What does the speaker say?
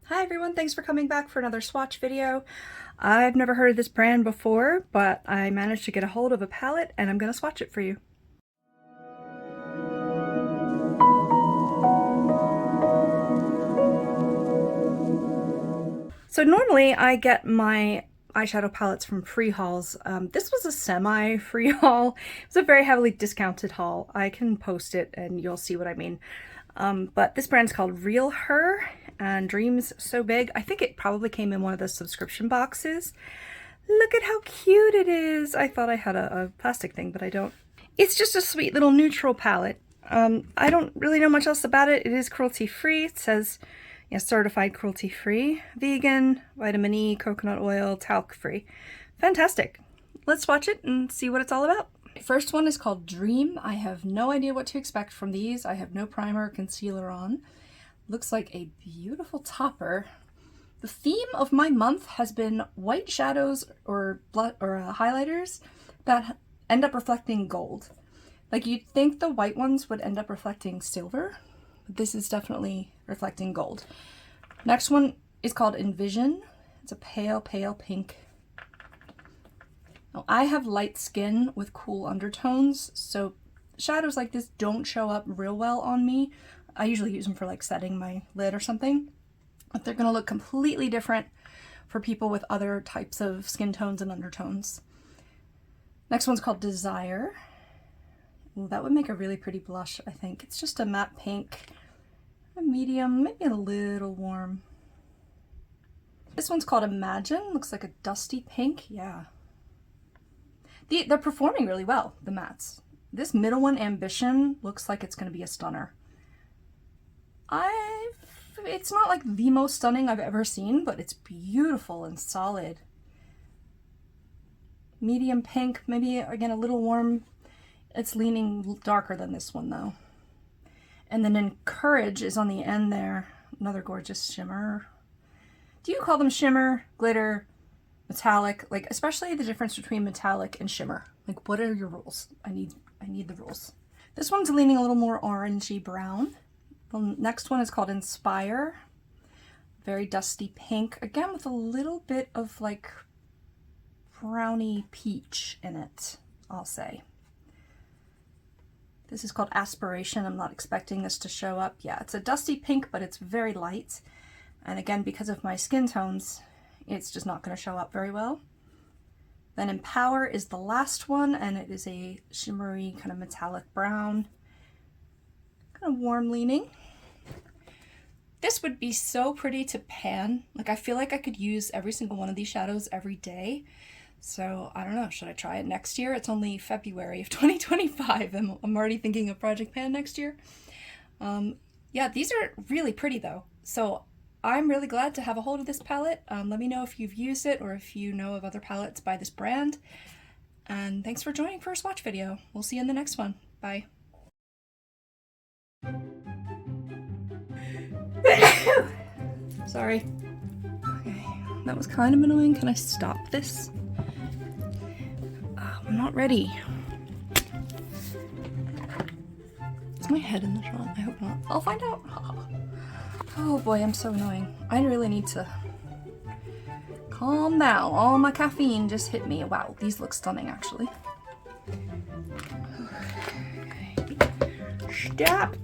Hi everyone, thanks for coming back for another swatch video. I've never heard of this brand before, but I managed to get a hold of a palette and I'm going to swatch it for you. So normally I get my eyeshadow palettes from free hauls. This was a semi-free haul. It was a very heavily discounted haul. I can post it and you'll see what I mean. But this brand's called Realher Dreams So Big. I think it probably came in one of the subscription boxes. Look at how cute it is. I thought I had a plastic thing, but I don't. It's just a sweet little neutral palette. I don't really know much else about it. It is cruelty-free. It says, yeah, certified cruelty-free, vegan, vitamin E, coconut oil, talc-free. Fantastic. Let's swatch it and see what it's all about. First one is called Dream. I have no idea what to expect from these. I have no primer or concealer on. Looks like a beautiful topper. The theme of my month has been white shadows or highlighters that end up reflecting gold. Like you'd think the white ones would end up reflecting silver, but this is definitely reflecting gold. Next one is called Envision. It's a pale, pale pink. Now, I have light skin with cool undertones, so shadows like this don't show up real well on me. I usually use them for like setting my lid or something, but they're gonna look completely different for people with other types of skin tones and undertones. Next one's called Desire. Well, that would make a really pretty blush, I think. It's just a matte pink, a medium, maybe a little warm. This one's called Imagine. Looks like a dusty pink, yeah. They're performing really well, the mattes. This middle one, Ambition, looks like it's going to be a stunner. It's not like the most stunning I've ever seen, but it's beautiful and solid. Medium pink, maybe again a little warm. It's leaning darker than this one though. And then Encourage is on the end there. Another gorgeous shimmer. Do you call them shimmer, glitter, metallic? Like, especially the difference between metallic and shimmer. Like, what are your rules? I need the rules. This one's leaning a little more orangey brown. The next one is called Inspire. Very dusty pink, again with a little bit of like brownie peach in it, I'll say. This is called Aspiration. I'm not expecting this to show up. Yeah, it's a dusty pink, but it's very light. And again, because of my skin tones, it's just not going to show up very well. Then Empower is the last one, and it is a shimmery kind of metallic brown. Kind of warm leaning. This would be so pretty to pan. Like, I feel like I could use every single one of these shadows every day. So I don't know, should I try it next year? It's only February of 2025. I'm already thinking of Project Pan next year. Yeah, these are really pretty though. So I'm really glad to have a hold of this palette. Let me know if you've used it or if you know of other palettes by this brand. And thanks for joining for a swatch video. We'll see you in the next one. Bye. Sorry. Okay, that was kind of annoying. Can I stop this? I'm not ready. Is my head in the shot? I hope not. I'll find out. Oh boy, I'm so annoying. I really need to calm down. All my caffeine just hit me. Wow, these look stunning actually. Stop.